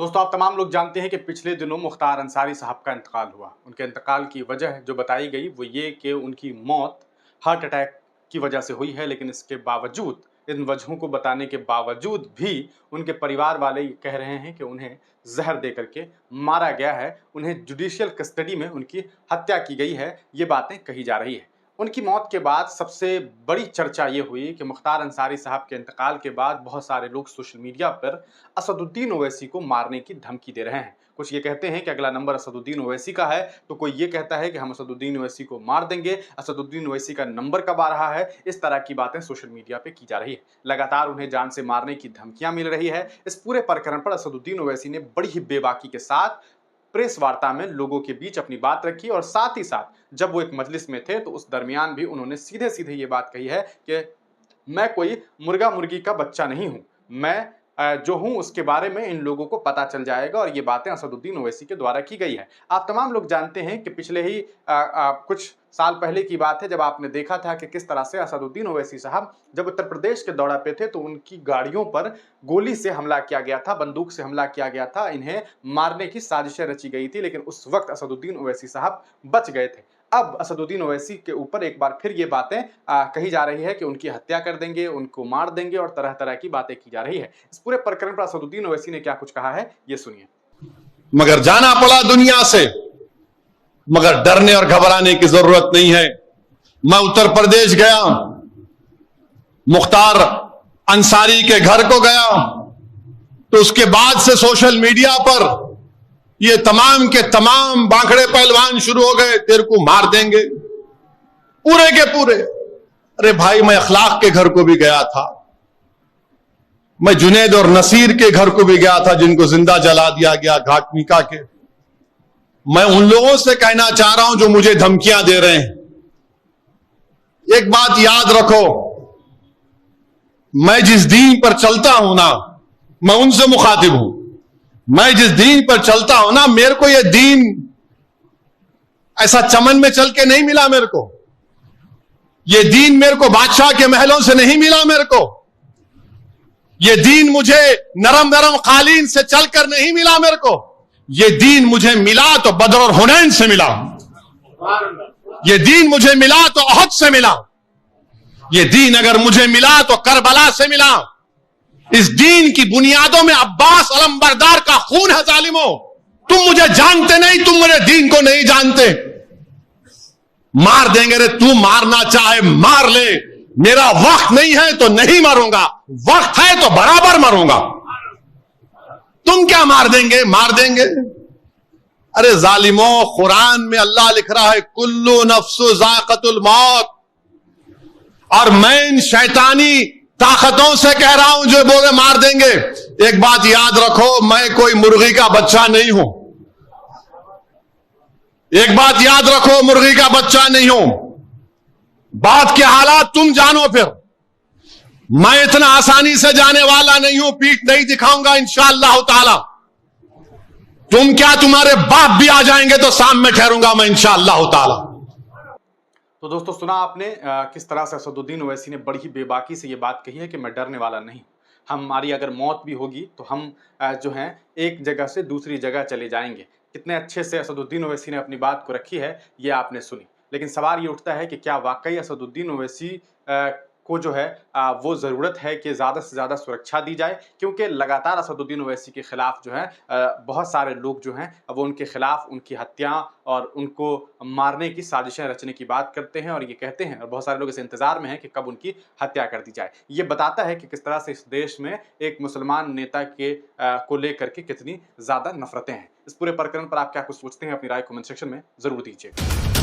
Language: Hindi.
दोस्तों, आप तमाम लोग जानते हैं कि पिछले दिनों मुख्तार अंसारी साहब का इंतकाल हुआ। उनके इंतकाल की वजह जो बताई गई वो ये कि उनकी मौत हार्ट अटैक की वजह से हुई है। लेकिन इसके बावजूद, इन वजहों को बताने के बावजूद भी उनके परिवार वाले ये कह रहे हैं कि उन्हें जहर दे करके मारा गया है, उन्हें जुडिशियल कस्टडी में उनकी हत्या की गई है। ये बातें कही जा रही है। उनकी मौत के बाद सबसे बड़ी चर्चा ये हुई कि मुख्तार अंसारी साहब के इंतकाल के बाद बहुत सारे लोग सोशल मीडिया पर असदुद्दीन ओवैसी को मारने की धमकी दे रहे हैं। कुछ ये कहते हैं कि अगला नंबर असदुद्दीन ओवैसी का है, तो कोई ये कहता है कि हम असदुद्दीन ओवैसी को मार देंगे, असदुद्दीन ओवैसी का नंबर कब आ रहा है। इस तरह की बातें सोशल मीडिया पे की जा रही है। लगातार उन्हें जान से मारने की धमकियां मिल रही है। इस पूरे प्रकरण पर असदुद्दीन ओवैसी ने बड़ी ही बेबाकी के साथ प्रेस वार्ता में लोगों के बीच अपनी बात रखी और साथ ही साथ जब वो एक मजलिस में थे तो उस दरमियान भी उन्होंने सीधे सीधे ये बात कही है कि मैं कोई मुर्गा मुर्गी का बच्चा नहीं हूं, मैं जो हूं उसके बारे में इन लोगों को पता चल जाएगा। और ये बातें असदुद्दीन ओवैसी के द्वारा की गई है। आप तमाम लोग जानते हैं कि पिछले ही कुछ साल पहले की बात है जब आपने देखा था कि किस तरह से असदुद्दीन ओवैसी साहब जब उत्तर प्रदेश के दौरा पे थे तो उनकी गाड़ियों पर गोली से हमला किया गया था, बंदूक से हमला किया गया था, इन्हें मारने की साजिशें रची गई थी। लेकिन उस वक्त असदुद्दीन ओवैसी साहब बच गए थे। अब असदुद्दीन ओवैसी के ऊपर एक बार फिर ये बातें कही जा रही है कि उनकी हत्या कर देंगे, उनको मार देंगे और तरह तरह की बातें की जा रही है। इस पूरे प्रकरण पर असदुद्दीन ओवैसी ने क्या कुछ कहा है, ये सुनिए। मगर जाना पड़ा दुनिया से, मगर डरने और घबराने की जरूरत नहीं है। मैं उत्तर प्रदेश गया, मुख्तार अंसारी के घर को गया, तो उसके बाद से सोशल मीडिया पर ये तमाम के तमाम बांखड़े पहलवान शुरू हो गए, तेरे को मार देंगे पूरे के पूरे। अरे भाई, मैं अखलाक के घर को भी गया था, मैं जुनैद और नसीर के घर को भी गया था जिनको जिंदा जला दिया गया घाटमिका के। मैं उन लोगों से कहना चाह रहा हूं जो मुझे धमकियां दे रहे हैं, एक बात याद रखो, मैं जिस दीन पर चलता हूं ना, मैं उनसे मुखातिब हूं। मैं जिस दीन पर चलता हूं ना, मेरे को यह दीन ऐसा चमन में चल के नहीं मिला। मेरे को यह दीन मेरे को बादशाह के महलों से नहीं मिला। मेरे को यह दीन मुझे नरम नरम कालीन से चलकर नहीं मिला। मेरे को यह दीन मुझे मिला तो बदर और हुनैन से मिला। यह दीन मुझे मिला तो अहद से मिला। यह दीन अगर मुझे मिला तो करबला से मिला। इस दीन की बुनियादों में अब्बास अलमबरदार का खून है। जालिमों, तुम मुझे जानते नहीं, तुम मेरे दीन को नहीं जानते। मार देंगे रे, तू मारना चाहे मार ले, मेरा वक्त नहीं है तो नहीं मरूंगा, वक्त है तो बराबर मरूंगा। तुम क्या मार देंगे? मार देंगे। अरे जालिमों, कुरान में अल्लाह लिख रहा है कुल्लू नफ्सु ज़ाक़तुल मौत। और मैं इन शैतानी ताकतों से कह रहा हूं जो बोले मार देंगे। एक बात याद रखो, मैं कोई मुर्गी का बच्चा नहीं हूं। एक बात याद रखो, मुर्गी का बच्चा नहीं हूं। बात के हालात तुम जानो। फिर मैं इतना आसानी से जाने वाला नहीं हूं, पीठ नहीं दिखाऊंगा इंशाअल्लाह ताला। तुम क्या, तुम्हारे बाप भी आ जाएंगे तो सामने ठहरूंगा मैं इंशाअल्लाह ताला। तो दोस्तों, सुना आपने किस तरह से असदुद्दीन ओवैसी ने बड़ी ही बेबाकी से ये बात कही है कि मैं डरने वाला नहीं, हमारी अगर मौत भी होगी तो हम जो हैं एक जगह से दूसरी जगह चले जाएंगे। कितने अच्छे से असदुद्दीन ओवैसी ने अपनी बात को रखी है, ये आपने सुनी। लेकिन सवाल ये उठता है कि क्या वाकई असदुद्दीन ओवैसी को जो है वो ज़रूरत है कि ज़्यादा से ज़्यादा सुरक्षा दी जाए, क्योंकि लगातार असदुद्दीन ओवैसी के ख़िलाफ़ जो है बहुत सारे लोग जो हैं वो उनके ख़िलाफ़ उनकी हत्या और उनको मारने की साजिशें रचने की बात करते हैं और ये कहते हैं, और बहुत सारे लोग इस इंतज़ार में हैं कि कब उनकी हत्या कर दी जाए। ये बताता है कि किस तरह से इस देश में एक मुसलमान नेता के को लेकर के कितनी ज़्यादा नफ़रतें हैं। इस पूरे प्रकरण पर आप क्या कुछ सोचते हैं? अपनी राय कमेंट सेक्शन में ज़रूर दीजिए।